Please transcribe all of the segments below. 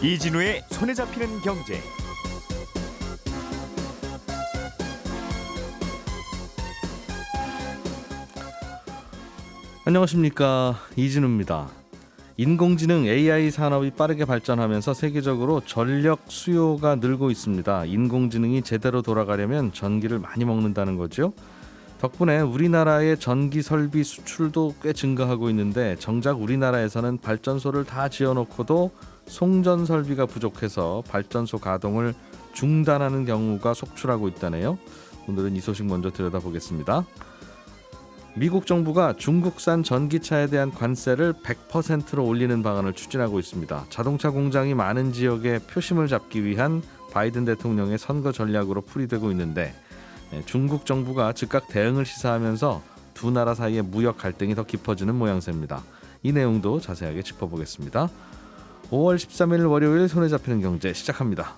이진우의 손에 잡히는 경제. 안녕하십니까, 이진우입니다. 인공지능 AI 산업이 빠르게 발전하면서 세계적으로 전력 수요가 늘고 있습니다. 인공지능이 제대로 돌아가려면 전기를 많이 먹는다는 거죠. 덕분에 우리나라의 전기 설비 수출도 꽤 증가하고 있는데 정작 우리나라에서는 발전소를 다 지어놓고도 송전 설비가 부족해서 발전소 가동을 중단하는 경우가 속출하고 있다네요. 오늘은 이 소식 먼저 들여다보겠습니다. 미국 정부가 중국산 전기차에 대한 관세를 100%로 올리는 방안을 추진하고 있습니다. 자동차 공장이 많은 지역에 표심을 잡기 위한 바이든 대통령의 선거 전략으로 풀이되고 있는데 중국 정부가 즉각 대응을 시사하면서 두 나라 사이의 무역 갈등이 더 깊어지는 모양새입니다. 이 내용도 자세하게 짚어보겠습니다. 5월 13일 월요일 손에 잡히는 경제 시작합니다.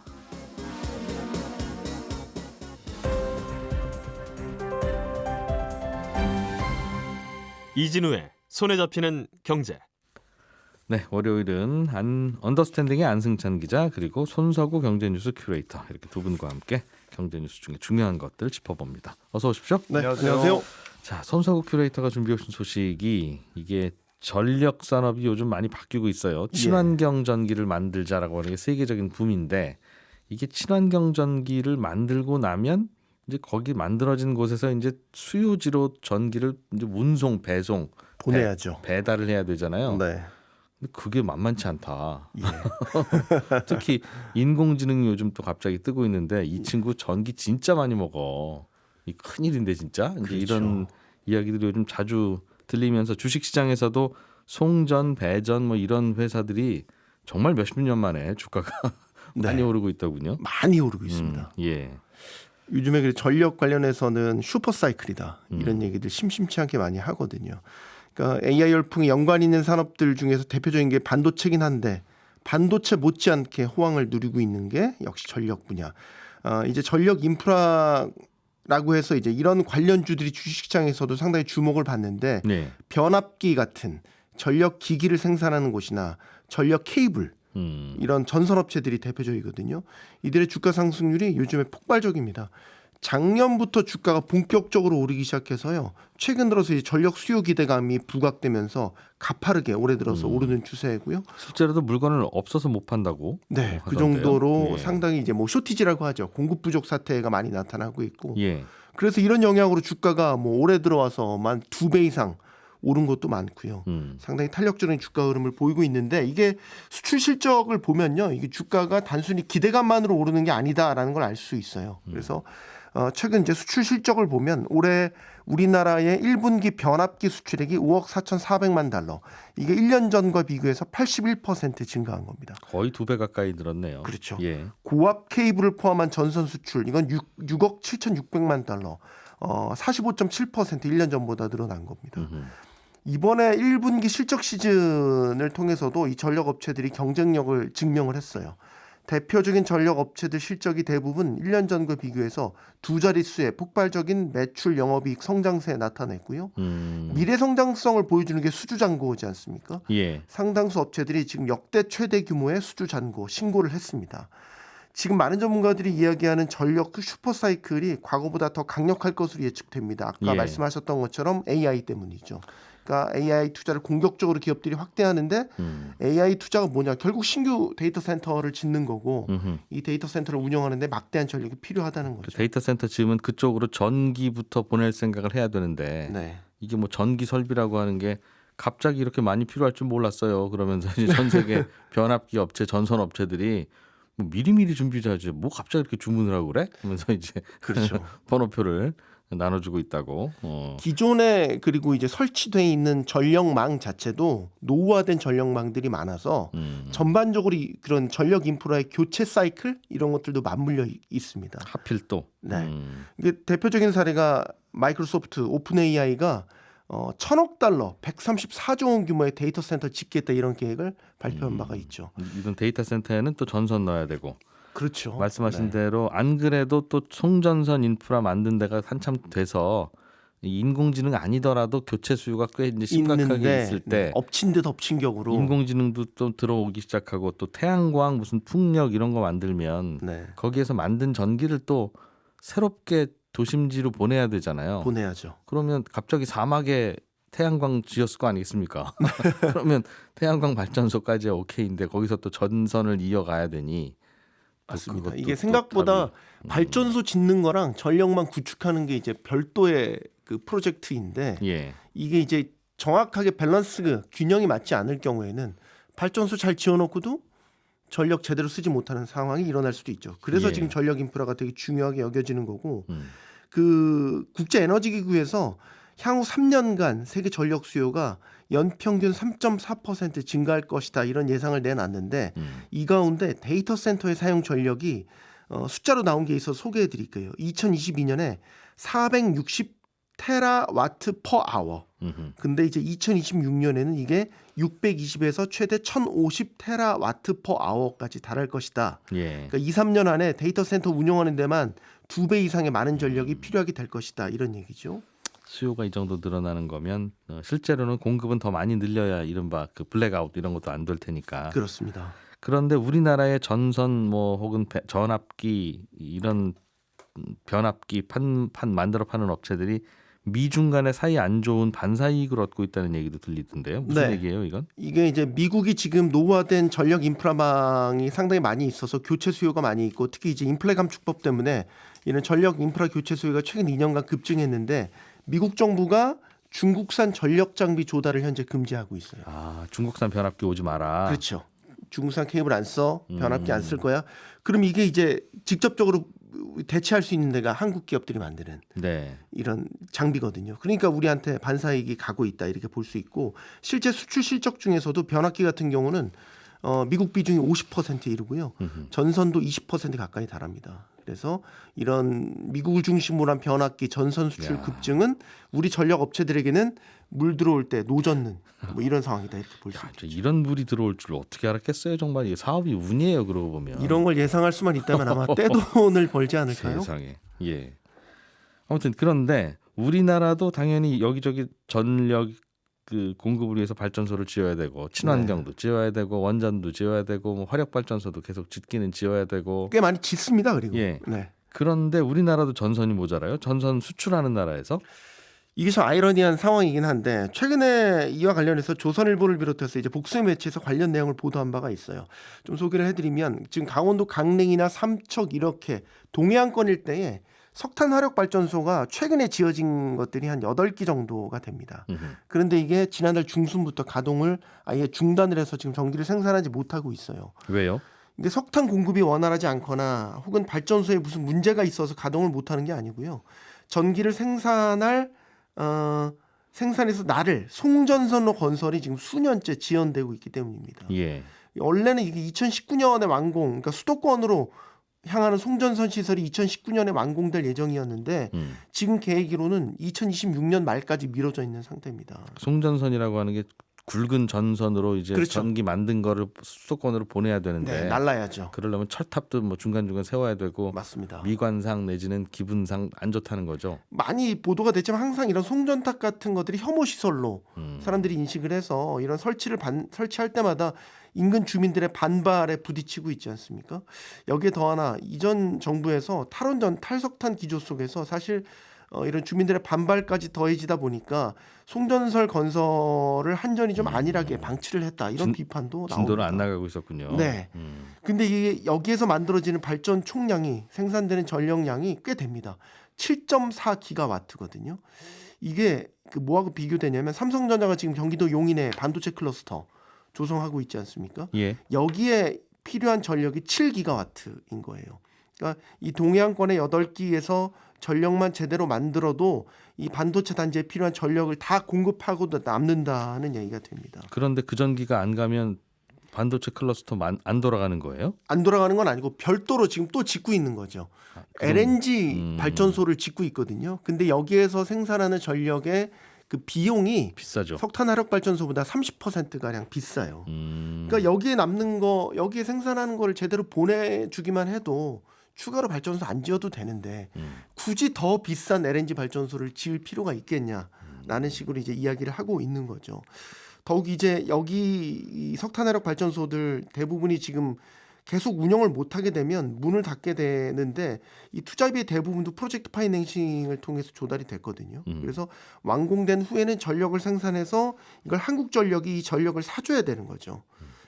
이진우의 손에 잡히는 경제. 네, 월요일은 언더스탠딩의 안승찬 기자 그리고 손석우 경제뉴스 큐레이터 이렇게 두 분과 함께 경제뉴스 중에 중요한 것들 짚어봅니다. 어서 오십시오. 네, 안녕하세요. 자, 손석우 큐레이터가 준비해 오신 소식이 이게 전력 산업이 요즘 많이 바뀌고 있어요. 친환경 전기를 만들자라고 하는 게 세계적인 붐인데 이게 친환경 전기를 만들고 나면 이제 거기 만들어진 곳에서 이제 수요지로 전기를 이제 운송, 배송, 보내야죠. 배달을 해야 되잖아요. 네. 근데 그게 만만치 않다. 예. 특히 인공지능이 요즘 또 갑자기 뜨고 있는데 이 친구 전기 진짜 많이 먹어. 이 큰일인데 진짜. 이제 그렇죠. 이런 이야기들이 요즘 자주 들리면서 주식시장에서도 송전, 배전 뭐 이런 회사들이 정말 몇십 년 만에 주가가 많이 네. 오르고 있더군요. 많이 오르고 있습니다. 예. 요즘에 그 전력 관련해서는 슈퍼사이클이다 이런 얘기들 심심치 않게 많이 하거든요. 그러니까 AI 열풍이 연관 있는 산업들 중에서 대표적인 게 반도체긴 한데 반도체 못지않게 호황을 누리고 있는 게 역시 전력 분야. 이제 전력 인프라라고 해서 이제 이런 관련주들이 주식시장에서도 상당히 주목을 받는데 네. 변압기 같은 전력 기기를 생산하는 곳이나 전력 케이블 이런 전선업체들이 대표적이거든요. 이들의 주가 상승률이 요즘에 폭발적입니다. 작년부터 주가가 본격적으로 오르기 시작해서요. 최근 들어서 이 전력 수요 기대감이 부각되면서 가파르게 올해 들어서 오르는 추세고요. 실제로도 물건을 없어서 못 판다고. 네, 그 하던데요. 정도로 예. 상당히 이제 뭐 쇼티지라고 하죠. 공급 부족 사태가 많이 나타나고 있고. 예. 그래서 이런 영향으로 주가가 뭐 올해 들어와서만 2배 이상 오른 것도 많고요. 상당히 탄력적인 주가 흐름을 보이고 있는데 이게 수출 실적을 보면요. 이게 주가가 단순히 기대감만으로 오르는 게 아니다라는 걸 알 수 있어요. 그래서 최근 이제 수출 실적을 보면 올해 우리나라의 1분기 변압기 수출액이 5억 4,400만 달러. 이게 1년 전과 비교해서 81% 증가한 겁니다. 거의 2배 가까이 늘었네요. 그렇죠. 예. 고압 케이블을 포함한 전선 수출 이건 6억 7,600만 달러. 45.7% 1년 전보다 늘어난 겁니다. 이번에 1분기 실적 시즌을 통해서도 이 전력 업체들이 경쟁력을 증명을 했어요. 대표적인 전력 업체들 실적이 대부분 1년 전과 비교해서 두 자릿수의 폭발적인 매출 영업이익 성장세에 나타냈고요. 미래 성장성을 보여주는 게 수주 잔고지 않습니까? 예. 상당수 업체들이 지금 역대 최대 규모의 수주 잔고 신고를 했습니다. 지금 많은 전문가들이 이야기하는 전력 슈퍼사이클이 과거보다 더 강력할 것으로 예측됩니다. 아까 예. 말씀하셨던 것처럼 AI 때문이죠. 그러니까 AI 투자를 공격적으로 기업들이 확대하는데 AI 투자가 뭐냐? 결국 신규 데이터 센터를 짓는 거고 이 데이터 센터를 운영하는데 막대한 전력이 필요하다는 거죠. 데이터 센터 지으면 그쪽으로 전기부터 보낼 생각을 해야 되는데 네. 이게 뭐 전기 설비라고 하는 게 갑자기 이렇게 많이 필요할 줄 몰랐어요. 그러면서 이제 전 세계 변압기 업체, 전선 업체들이 뭐 미리미리 준비해야지 뭐 갑자기 이렇게 주문을 하고 그래? 하면서 이제 그렇죠. 번호표를 나눠주고 있다고. 기존에 그리고 이제 설치돼 있는 전력망 자체도 노후화된 전력망들이 많아서 전반적으로 그런 전력 인프라의 교체 사이클 이런 것들도 맞물려 있습니다. 하필 또. 네. 이게 대표적인 사례가 마이크로소프트 오픈 AI가 1,000억 달러, 134조 원 규모의 데이터 센터 짓겠다 이런 계획을 발표한 바가 있죠. 이런 데이터 센터에는 또 전선 넣어야 되고. 그렇죠. 말씀하신 네. 대로 안 그래도 또 송전선 인프라 만든 데가 한참 돼서 이 인공지능 아니더라도 교체 수요가 꽤 이제 심각하게 있는데, 있을 때 엎친 듯 엎친 격으로 인공지능도 좀 들어오기 시작하고 또 태양광 무슨 풍력 이런 거 만들면 네, 거기에서 만든 전기를 또 새롭게 도심지로 보내야 되잖아요. 보내야죠. 그러면 갑자기 사막에 태양광 지었을 거 아니겠습니까? 그러면 태양광 발전소까지 오케이인데 거기서 또 전선을 이어가야 되니 또 맞습니다. 그것도 이게 또 생각보다 답이, 발전소 짓는 거랑 전력망 구축하는 게 이제 별도의 그 프로젝트인데 예. 이게 이제 정확하게 밸런스 균형이 맞지 않을 경우에는 발전소 잘 지어놓고도 전력 제대로 쓰지 못하는 상황이 일어날 수도 있죠. 그래서 예. 지금 전력 인프라가 되게 중요하게 여겨지는 거고 음. 그 국제 에너지 기구에서 향후 3년간 세계 전력 수요가 연평균 3.4% 증가할 것이다 이런 예상을 내놨는데 이 가운데 데이터 센터의 사용 전력이 숫자로 나온 게 있어서 소개해 드릴게요. 2022년에 460 테라와트 퍼 아워. 근데 이제 2026년에는 이게 620에서 최대 1050 테라와트 퍼 아워까지 달할 것이다. 예. 그러니까 2, 3년 안에 데이터 센터 운영하는 데만 2배 이상의 많은 전력이 필요하게 될 것이다. 이런 얘기죠. 수요가 이 정도 늘어나는 거면 실제로는 공급은 더 많이 늘려야 이른바 그 블랙아웃 이런 것도 안 될 테니까. 그렇습니다. 그런데 우리나라의 전선 뭐 혹은 전압기 이런 변압기 판 만들어 파는 업체들이 미중 간의 사이 안 좋은 반사 이익을 얻고 있다는 얘기도 들리던데요. 무슨 네. 얘기예요, 이건? 이게 이제 미국이 지금 노후화된 전력 인프라망이 상당히 많이 있어서 교체 수요가 많이 있고 특히 이제 인플레 감축법 때문에 이런 전력 인프라 교체 수요가 최근 2년간 급증했는데 미국 정부가 중국산 전력 장비 조달을 현재 금지하고 있어요. 아, 중국산 변압기 오지 마라. 그렇죠. 중국산 케이블 안 써, 변압기 안 쓸 거야. 그럼 이게 이제 직접적으로 대체할 수 있는 데가 한국 기업들이 만드는 네. 이런 장비거든요. 그러니까 우리한테 반사이익이 가고 있다 이렇게 볼 수 있고 실제 수출 실적 중에서도 변압기 같은 경우는 미국 비중이 50%에 이르고요. 전선도 20% 가까이 달합니다. 그래서 이런 미국을 중심으로 한 변압기 전선 수출 야. 급증은 우리 전력 업체들에게는 물 들어올 때 노젓는 뭐 이런 상황이다 이렇게 볼 수 야, 있죠. 이런 물이 들어올 줄 어떻게 알았겠어요? 정말 이 사업이 운이에요, 그러고 보면. 이런 걸 예상할 수만 있다면 아마 떼돈을 벌지 않을까요? 세상에. 예. 아무튼 그런데 우리나라도 당연히 여기저기 전력 그 공급을 위해서 발전소를 지어야 되고 친환경도 지어야 되고 원전도 지어야 되고 뭐 화력 발전소도 계속 짓기는 지어야 되고. 꽤 많이 짓습니다. 그리고 예. 네. 그런데 우리나라도 전선이 모자라요. 전선 수출하는 나라에서. 이게 좀 아이러니한 상황이긴 한데 최근에 이와 관련해서 조선일보를 비롯해서 이제 복수의 매체에서 관련 내용을 보도한 바가 있어요. 좀 소개를 해드리면 지금 강원도 강릉이나 삼척 이렇게 동해안권 일대에 석탄 화력 발전소가 최근에 지어진 것들이 한 8기 정도가 됩니다. 그런데 이게 지난달 중순부터 가동을 아예 중단을 해서 지금 전기를 생산하지 못하고 있어요. 왜요? 이게 석탄 공급이 원활하지 않거나 혹은 발전소에 무슨 문제가 있어서 가동을 못하는 게 아니고요. 전기를 생산해서 나를 송전선로 건설이 지금 수년째 지연되고 있기 때문입니다. 예. 원래는 이게 2019년에 완공, 그러니까 수도권으로 향하는 송전선 시설이 2019년에 완공될 예정이었는데 지금 계획으로는 2026년 말까지 미뤄져 있는 상태입니다. 송전선이라고 하는 게 굵은 전선으로 이제 그렇죠. 전기 만든 거를 수도권으로 보내야 되는데 네, 날라야죠. 그러려면 철탑도 뭐 중간중간 세워야 되고 맞습니다. 미관상 내지는 기분상 안 좋다는 거죠. 많이 보도가 됐지만 항상 이런 송전탑 같은 것들이 혐오 시설로 사람들이 인식을 해서 이런 설치할 때마다 인근 주민들의 반발에 부딪히고 있지 않습니까? 여기에 더 하나 이전 정부에서 탈석탄 기조 속에서 사실 이런 주민들의 반발까지 더해지다 보니까 송전설 건설을 한전이 좀 안일하게 방치를 했다 이런 비판도 진도를 나옵니다. 안 나가고 있었군요. 네. 근데 이게 여기에서 만들어지는 발전 총량이 생산되는 전력량이 꽤 됩니다. 7.4기가와트거든요. 이게 그 뭐하고 비교되냐면 삼성전자가 지금 경기도 용인에 반도체 클러스터 조성하고 있지 않습니까? 예. 여기에 필요한 전력이 7기가와트인 거예요. 그러니까 이 동해안권의 8기에서 전력만 제대로 만들어도 이 반도체 단지에 필요한 전력을 다 공급하고도 남는다는 얘기가 됩니다. 그런데 그 전기가 안 가면 반도체 클러스터 안 돌아가는 거예요? 안 돌아가는 건 아니고 별도로 지금 또 짓고 있는 거죠. LNG 발전소를 짓고 있거든요. 근데 여기에서 생산하는 전력의 그 비용이 비싸죠. 석탄 화력 발전소보다 30%가량 비싸요. 그러니까 여기에 남는 거, 여기에 생산하는 거를 제대로 보내주기만 해도 추가로 발전소 안 지어도 되는데 굳이 더 비싼 LNG 발전소를 지을 필요가 있겠냐라는 식으로 이제 이야기를 하고 있는 거죠. 더욱 이제 여기 이 석탄화력 발전소들 대부분이 지금 계속 운영을 못하게 되면 문을 닫게 되는데 이 투자비의 대부분도 프로젝트 파이낸싱을 통해서 조달이 됐거든요. 그래서 완공된 후에는 전력을 생산해서 이걸 한국전력이 이 전력을 사줘야 되는 거죠.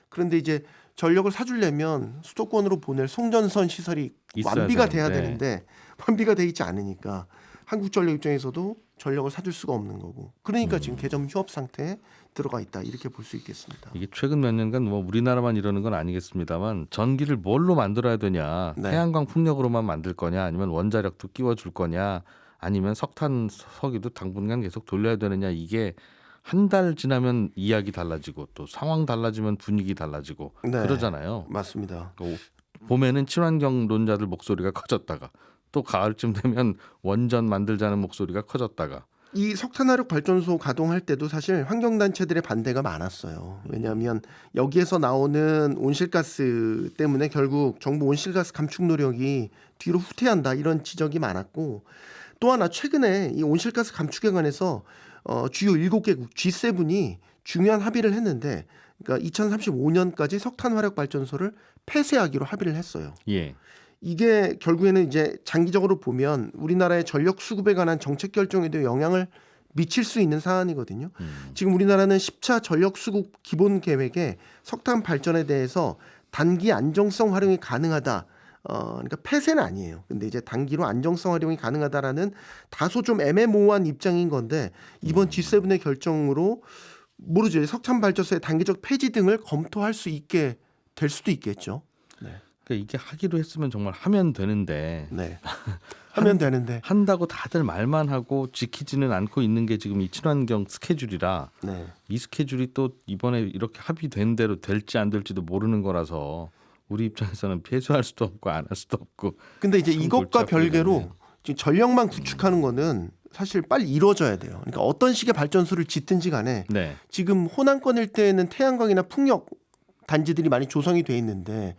그런데 이제 전력을 사주려면 수도권으로 보낼 송전선 시설이 완비가 돼야 되는데 완비가 돼 있지 않으니까 한국전력 입장에서도 전력을 사줄 수가 없는 거고 그러니까 지금 개점 휴업 상태에 들어가 있다 이렇게 볼 수 있겠습니다. 이게 최근 몇 년간 뭐 우리나라만 이러는 건 아니겠습니다만 전기를 뭘로 만들어야 되냐 네. 태양광 풍력으로만 만들 거냐 아니면 원자력도 끼워줄 거냐 아니면 석탄 석유도 당분간 계속 돌려야 되느냐 이게 한 달 지나면 이야기 달라지고 또 상황 달라지면 분위기 달라지고 네. 그러잖아요. 맞습니다. 봄에는 친환경 논자들 목소리가 커졌다가 또 가을쯤 되면 원전 만들자는 목소리가 커졌다가 이 석탄화력 발전소 가동할 때도 사실 환경단체들의 반대가 많았어요. 왜냐하면 여기에서 나오는 온실가스 때문에 결국 정부 온실가스 감축 노력이 뒤로 후퇴한다 이런 지적이 많았고 또 하나 최근에 이 온실가스 감축에 관해서 주요 7개국 G7이 중요한 합의를 했는데 그러니까 2035년까지 석탄화력 발전소를 폐쇄하기로 합의를 했어요. 예. 이게 결국에는 이제 장기적으로 보면 우리나라의 전력 수급에 관한 정책 결정에도 영향을 미칠 수 있는 사안이거든요. 지금 우리나라는 10차 전력 수급 기본 계획에 석탄 발전에 대해서 단기 안정성 활용이 가능하다. 그러니까 폐쇄는 아니에요. 근데 이제 단기로 안정성 활용이 가능하다라는 다소 좀 애매모호한 입장인 건데 이번 G7의 결정으로 모르죠. 석탄 발전소의 단기적 폐지 등을 검토할 수 있게 될 수도 있겠죠. 네. 그러니까 이게 하기로 했으면 정말 하면 되는데 네. 하면 되는데. 한다고 다들 말만 하고 지키지는 않고 있는 게 지금 이 친환경 스케줄이라 네. 이 스케줄이 또 이번에 이렇게 합의된 대로 될지 안 될지도 모르는 거라서 우리 입장에서는 폐쇄할 수도 없고 안 할 수도 없고. 근데 이제 참 이것과 골치 아프게 별개로 됐네요. 지금 전력망 구축하는 거는 사실 빨리 이루어져야 돼요. 그러니까 어떤 식의 발전소를 짓든지 간에 네. 지금 호남권 일대에는 태양광이나 풍력 단지들이 많이 조성이 돼 있는데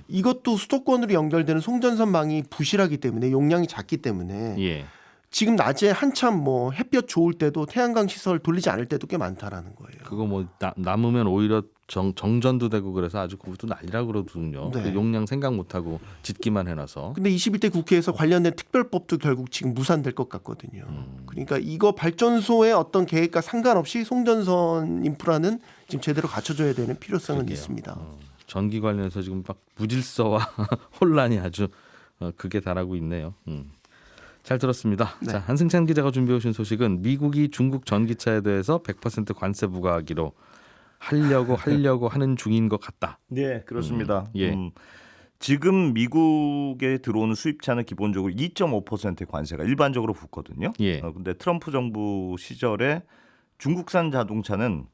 이것도 수도권으로 연결되는 송전선망이 부실하기 때문에 용량이 작기 때문에 예. 지금 낮에 한참 뭐 햇볕 좋을 때도 태양광 시설 돌리지 않을 때도 꽤 많다라는 거예요. 그거 뭐 남으면 오히려 정전도 되고 그래서 아주 그것도 난리라 그러거든요. 네. 그 용량 생각 못하고 짓기만 해놔서. 근데 21대 국회에서 관련된 특별법도 결국 지금 무산될 것 같거든요. 그러니까 이거 발전소의 어떤 계획과 상관없이 송전선 인프라는 지금 제대로 갖춰줘야 되는 필요성은 그러게요. 있습니다. 전기 관련해서 지금 막 무질서와 혼란이 아주 극에 달하고 있네요. 잘 들었습니다. 네. 자, 한승찬 기자가 준비해 오신 소식은 미국이 중국 전기차에 대해서 100% 관세 부과하기로 하려고 하는 중인 것 같다. 네, 그렇습니다. 예. 지금 미국에 들어오는 수입차는 기본적으로 2.5%의 관세가 일반적으로 붙거든요. 예. 근데 트럼프 정부 시절에 중국산 자동차는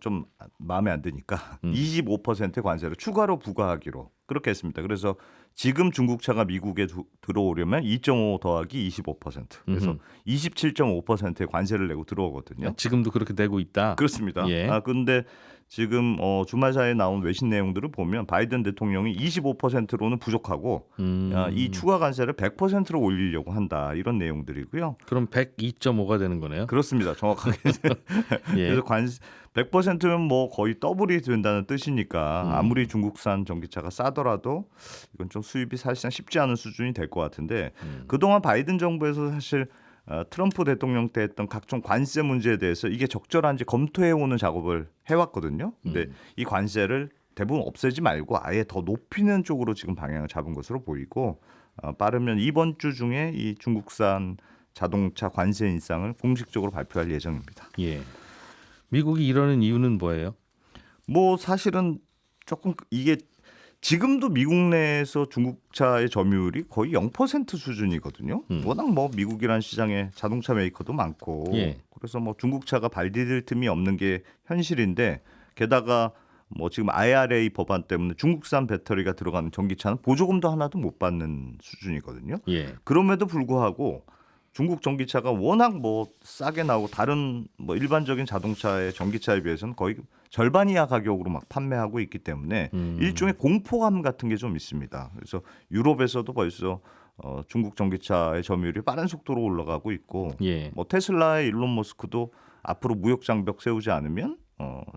좀 마음에 안 드니까 25%의 관세를 추가로 부과하기로 그렇게 했습니다. 그래서 지금 중국차가 미국에 들어오려면 2.5 더하기 25% 그래서 27.5%의 관세를 내고 들어오거든요. 지금도 그렇게 되고 있다. 그렇습니다. 예. 그런데 지금 주말 사이에 나온 외신 내용들을 보면 바이든 대통령이 25%로는 부족하고 이 추가 관세를 100%로 올리려고 한다 이런 내용들이고요. 그럼 102.5가 되는 거네요. 그렇습니다. 정확하게. 예. 그래서 100%는 뭐 거의 더블이 된다는 뜻이니까 아무리 중국산 전기차가 싸더라도 이건 좀 수입이 사실상 쉽지 않은 수준이 될 것 같은데 그동안 바이든 정부에서 사실 트럼프 대통령 때 했던 각종 관세 문제에 대해서 이게 적절한지 검토해오는 작업을 해왔거든요. 근데 이 관세를 대부분 없애지 말고 아예 더 높이는 쪽으로 지금 방향을 잡은 것으로 보이고 빠르면 이번 주 중에 이 중국산 자동차 관세 인상을 공식적으로 발표할 예정입니다. 예. 미국이 이러는 이유는 뭐예요? 뭐 사실은 조금 이게 지금도 미국 내에서 중국차의 점유율이 거의 0% 수준이거든요. 워낙 뭐 미국이라는 시장에 자동차 메이커도 많고 예. 그래서 뭐 중국차가 발디딜 틈이 없는 게 현실인데 게다가 뭐 지금 IRA 법안 때문에 중국산 배터리가 들어가는 전기차는 보조금도 하나도 못 받는 수준이거든요. 예. 그럼에도 불구하고 중국 전기차가 워낙 뭐 싸게 나오고 다른 뭐 일반적인 자동차의 전기차에 비해서는 거의 절반 이하 가격으로 막 판매하고 있기 때문에 일종의 공포감 같은 게 좀 있습니다. 그래서 유럽에서도 벌써 중국 전기차의 점유율이 빠른 속도로 올라가고 있고 예. 뭐 테슬라의 일론 머스크도 앞으로 무역 장벽 세우지 않으면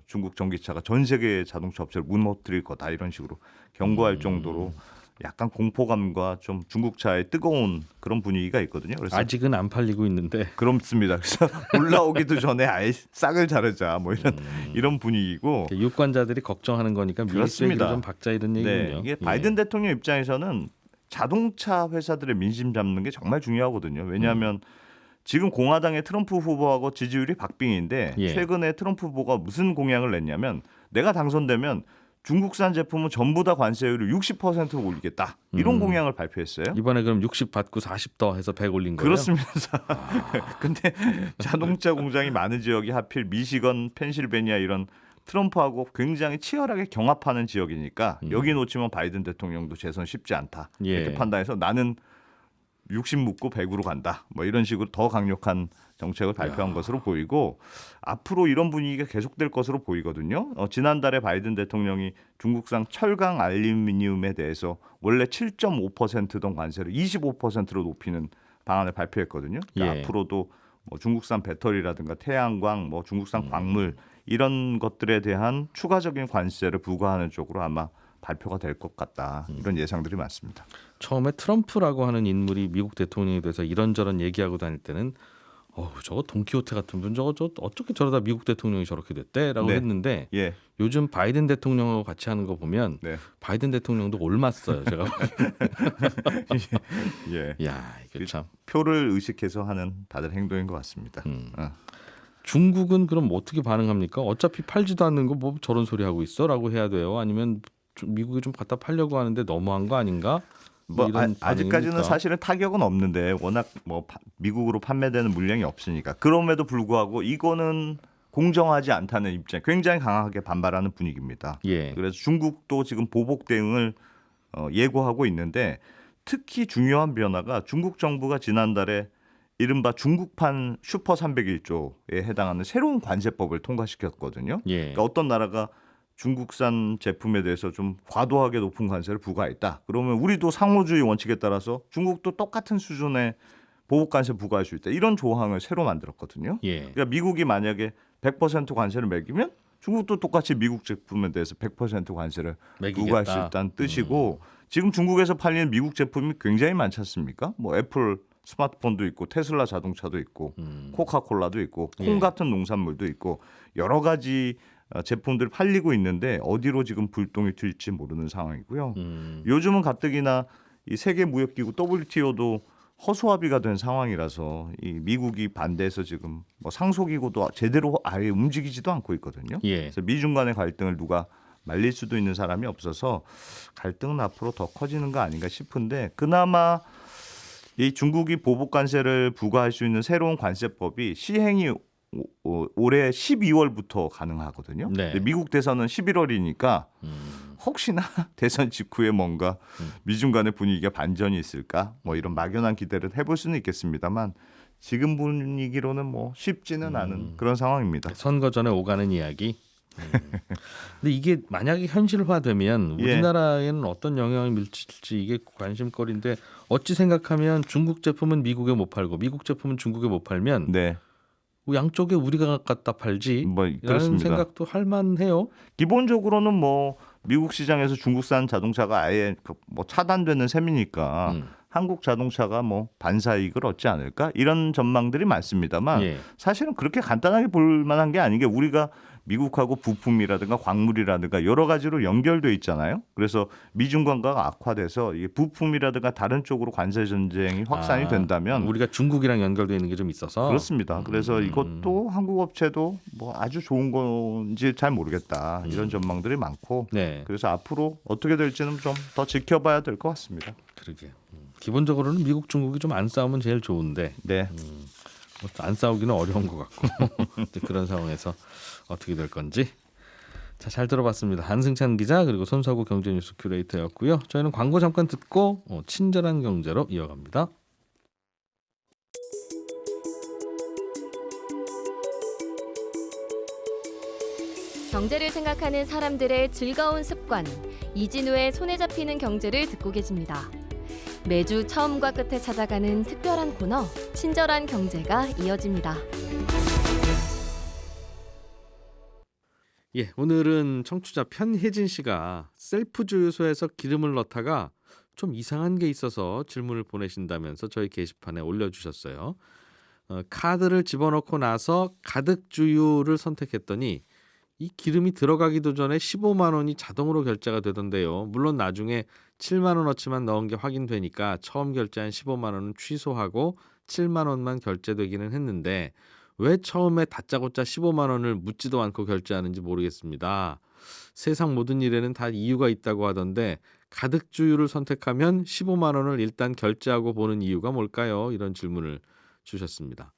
중국 전기차가 전 세계 자동차 업체를 무너뜨릴 거다 이런 식으로 경고할 정도로 약간 공포감과 좀 중국차의 뜨거운 그런 분위기가 있거든요. 그래서 아직은 안 팔리고 있는데 그렇습니다. 그래서 올라오기도 전에 아예 싹을 자르자 뭐 이런 분위기고. 유권자들이 걱정하는 거니까 미리 그렇습니다. 쐐기를 좀 박자 이런 얘기군요. 네, 이게 바이든 대통령 입장에서는 자동차 회사들의 민심 잡는 게 정말 중요하거든요. 왜냐하면 지금 공화당의 트럼프 후보하고 지지율이 박빙인데 예. 최근에 트럼프 후보가 무슨 공약을 냈냐면 내가 당선되면 중국산 제품은 전부 다 관세율을 60%로 올리겠다. 이런 공약을 발표했어요. 이번에 그럼 60 받고 40 더 해서 100 올린 거예요? 그렇습니다. 근데 자동차 공장이 많은 지역이 하필 미시건, 펜실베니아 이런 트럼프하고 굉장히 치열하게 경합하는 지역이니까 여기 놓치면 바이든 대통령도 재선 쉽지 않다. 예. 이렇게 판단해서 나는 60 묻고 100으로 간다. 뭐 이런 식으로 더 강력한 정책을 발표한 것으로 보이고 앞으로 이런 분위기가 계속될 것으로 보이거든요. 지난달에 바이든 대통령이 중국산 철강 알루미늄에 대해서 원래 7.5%던 관세를 25%로 높이는 방안을 발표했거든요. 그러니까 예. 앞으로도 뭐 중국산 배터리라든가 태양광, 뭐 중국산 광물 이런 것들에 대한 추가적인 관세를 부과하는 쪽으로 아마 발표가 될 것 같다. 이런 예상들이 많습니다. 처음에 트럼프라고 하는 인물이 미국 대통령에 대해서 이런저런 얘기하고 다닐 때는 저거 돈키호테 같은 분 저거 어떻게 저러다 미국 대통령이 저렇게 됐대라고 네. 했는데 예, 요즘 바이든 대통령하고 같이 하는 거 보면 네, 바이든 대통령도 올맞어요. 제가 예. 야 이게 참 표를 의식해서 하는 다들 행동인 것 같습니다. 중국은 그럼 어떻게 반응합니까? 어차피 팔지도 않는 거 뭐 저런 소리 하고 있어라고 해야 돼요? 아니면 미국에 좀 갖다 팔려고 하는데 너무한 거 아닌가? 뭐 이런 아직까지는 반응입니까? 사실은 타격은 없는데 워낙 뭐 미국으로 판매되는 물량이 없으니까 그럼에도 불구하고 이거는 공정하지 않다는 입장 굉장히 강하게 반발하는 분위기입니다. 예. 그래서 중국도 지금 보복 대응을 예고하고 있는데 특히 중요한 변화가 중국 정부가 지난달에 이른바 중국판 슈퍼 301조에 해당하는 새로운 관세법을 통과시켰거든요. 예. 그러니까 어떤 나라가 중국산 제품에 대해서 좀 과도하게 높은 관세를 부과했다. 그러면 우리도 상호주의 원칙에 따라서 중국도 똑같은 수준의 보복 관세 부과할 수 있다. 이런 조항을 새로 만들었거든요. 예. 그러니까 미국이 만약에 100% 관세를 매기면 중국도 똑같이 미국 제품에 대해서 100% 관세를 매기겠다. 부과할 수 있다는 뜻이고 지금 중국에서 팔리는 미국 제품이 굉장히 많지 않습니까? 뭐 애플 스마트폰도 있고 테슬라 자동차도 있고 코카콜라도 있고 콩 예. 같은 농산물도 있고 여러 가지 제품들 팔리고 있는데 어디로 지금 불똥이 튈지 모르는 상황이고요. 요즘은 가뜩이나 이 세계 무역기구 WTO도 허수아비가 된 상황이라서 이 미국이 반대해서 지금 뭐 상소기구도 제대로 아예 움직이지도 않고 있거든요. 예. 그래서 미중 간의 갈등을 누가 말릴 수도 있는 사람이 없어서 갈등은 앞으로 더 커지는 거 아닌가 싶은데 그나마 이 중국이 보복 관세를 부과할 수 있는 새로운 관세법이 시행이 올해 12월부터 가능하거든요. 네. 근데 미국 대선은 11월이니까 혹시나 대선 직후에 뭔가 미중 간의 분위기가 반전이 있을까? 뭐 이런 막연한 기대를 해볼 수는 있겠습니다만 지금 분위기로는 뭐 쉽지는 않은 그런 상황입니다. 선거 전에 오가는 이야기. 근데 이게 만약에 현실화되면 예. 우리나라에는 어떤 영향을 미칠지 이게 관심거리인데 어찌 생각하면 중국 제품은 미국에 못 팔고 미국 제품은 중국에 못 팔면 네, 양쪽에 우리가 갖다 팔지 뭐 라는 그렇습니다. 생각도 할 만해요. 기본적으로는 뭐 미국 시장에서 중국산 자동차가 아예 뭐 차단되는 셈이니까 한국 자동차가 뭐 반사이익을 얻지 않을까 이런 전망들이 많습니다만 예. 사실은 그렇게 간단하게 볼 만한 게 아닌 게 우리가 미국하고 부품이라든가 광물이라든가 여러 가지로 연결돼 있잖아요. 그래서 미중 관계가 악화돼서 이게 부품이라든가 다른 쪽으로 관세 전쟁이 확산이 된다면 우리가 중국이랑 연결되어 있는 게 좀 있어서 그렇습니다. 그래서 이것도 한국 업체도 뭐 아주 좋은 건지 잘 모르겠다 이런 전망들이 많고 네. 그래서 앞으로 어떻게 될지는 좀 더 지켜봐야 될 것 같습니다. 그러게. 기본적으로는 미국 중국이 좀 안 싸우면 제일 좋은데 네, 안 싸우기는 어려운 것 같고 그런 상황에서 어떻게 될 건지 자, 잘 들어봤습니다. 한승찬 기자 그리고 손석구 경제뉴스 큐레이터였고요. 저희는 광고 잠깐 듣고 친절한 경제로 이어갑니다. 경제를 생각하는 사람들의 즐거운 습관, 이진우의 손에 잡히는 경제를 듣고 계십니다. 매주 처음과 끝에 찾아가는 특별한 코너, 친절한 경제가 이어집니다. 예, 오늘은 청취자 편혜진 씨가 셀프 주유소에서 기름을 넣다가 좀 이상한 게 있어서 질문을 보내신다면서 저희 게시판에 올려주셨어요. 카드를 집어넣고 나서 가득 주유를 선택했더니 이 기름이 들어가기도 전에 15만 원이 자동으로 결제가 되던데요. 물론 나중에 7만 원어치만 넣은 게 확인되니까 처음 결제한 15만 원은 취소하고 7만 원만 결제되기는 했는데 왜 처음에 다짜고짜 15만 원을 묻지도 않고 결제하는지 모르겠습니다. 세상 모든 일에는 다 이유가 있다고 하던데 가득 주유를 선택하면 15만 원을 일단 결제하고 보는 이유가 뭘까요? 이런 질문을 주셨습니다.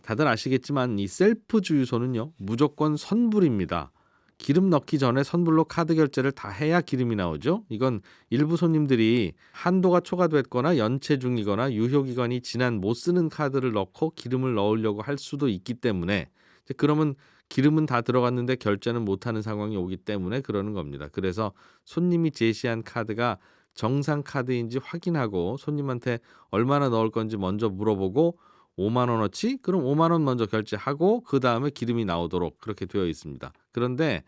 다들 아시겠지만 이 셀프 주유소는요 무조건 선불입니다. 기름 넣기 전에 선불로 카드 결제를 다 해야 기름이 나오죠. 이건 일부 손님들이 한도가 초과됐거나 연체 중이거나 유효기간이 지난 못 쓰는 카드를 넣고 기름을 넣으려고 할 수도 있기 때문에 그러면 기름은 다 들어갔는데 결제는 못하는 상황이 오기 때문에 그러는 겁니다. 그래서 손님이 제시한 카드가 정상 카드인지 확인하고 손님한테 얼마나 넣을 건지 먼저 물어보고 5만 원어치? 그럼 5만 원 먼저 결제하고 그 다음에 기름이 나오도록 그렇게 되어 있습니다. 그런데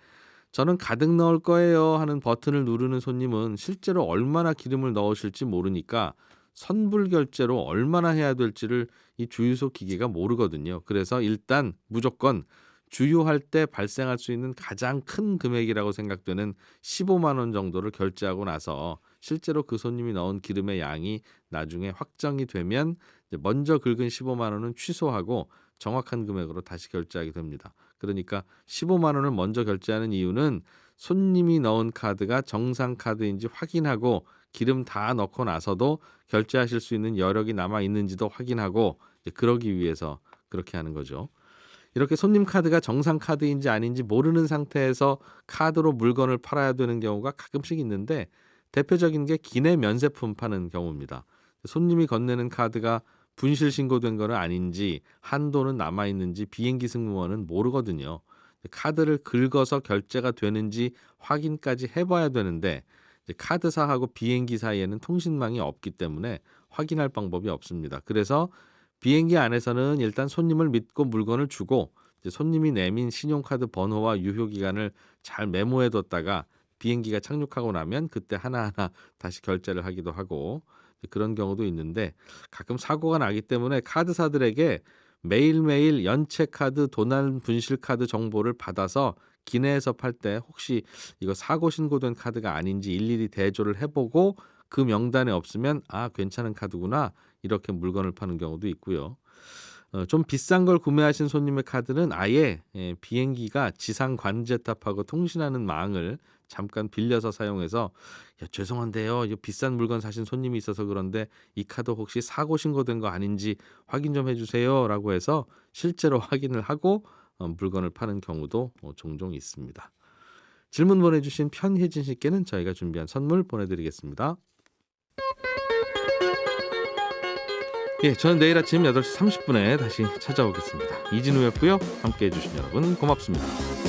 저는 가득 넣을 거예요 하는 버튼을 누르는 손님은 실제로 얼마나 기름을 넣으실지 모르니까 선불 결제로 얼마나 해야 될지를 이 주유소 기계가 모르거든요. 그래서 일단 무조건 주유할 때 발생할 수 있는 가장 큰 금액이라고 생각되는 15만 원 정도를 결제하고 나서 실제로 그 손님이 넣은 기름의 양이 나중에 확정이 되면 먼저 긁은 15만 원은 취소하고 정확한 금액으로 다시 결제하게 됩니다. 그러니까 15만 원을 먼저 결제하는 이유는 손님이 넣은 카드가 정상 카드인지 확인하고 기름 다 넣고 나서도 결제하실 수 있는 여력이 남아 있는지도 확인하고 그러기 위해서 그렇게 하는 거죠. 이렇게 손님 카드가 정상 카드인지 아닌지 모르는 상태에서 카드로 물건을 팔아야 되는 경우가 가끔씩 있는데 대표적인 게 기내 면세품 파는 경우입니다. 손님이 건네는 카드가 분실 신고된 거는 아닌지 한도는 남아있는지 비행기 승무원은 모르거든요. 카드를 긁어서 결제가 되는지 확인까지 해봐야 되는데 카드사하고 비행기 사이에는 통신망이 없기 때문에 확인할 방법이 없습니다. 그래서 비행기 안에서는 일단 손님을 믿고 물건을 주고 손님이 내민 신용카드 번호와 유효기간을 잘 메모해뒀다가 비행기가 착륙하고 나면 그때 하나하나 다시 결제를 하기도 하고 그런 경우도 있는데 가끔 사고가 나기 때문에 카드사들에게 매일매일 연체카드, 도난 분실카드 정보를 받아서 기내에서 팔 때 혹시 이거 사고 신고된 카드가 아닌지 일일이 대조를 해보고 그 명단에 없으면 아 괜찮은 카드구나 이렇게 물건을 파는 경우도 있고요. 좀 비싼 걸 구매하신 손님의 카드는 아예 비행기가 지상 관제탑하고 통신하는 망을 잠깐 빌려서 사용해서 야, 죄송한데요. 이거 비싼 물건 사신 손님이 있어서 그런데 이 카드 혹시 사고 신고된 거 아닌지 확인 좀 해주세요 라고 해서 실제로 확인을 하고 물건을 파는 경우도 종종 있습니다. 질문 보내주신 편혜진 씨께는 저희가 준비한 선물 보내드리겠습니다. 예, 저는 내일 아침 8시 30분에 다시 찾아오겠습니다. 이진우였고요. 함께해 주신 여러분 고맙습니다.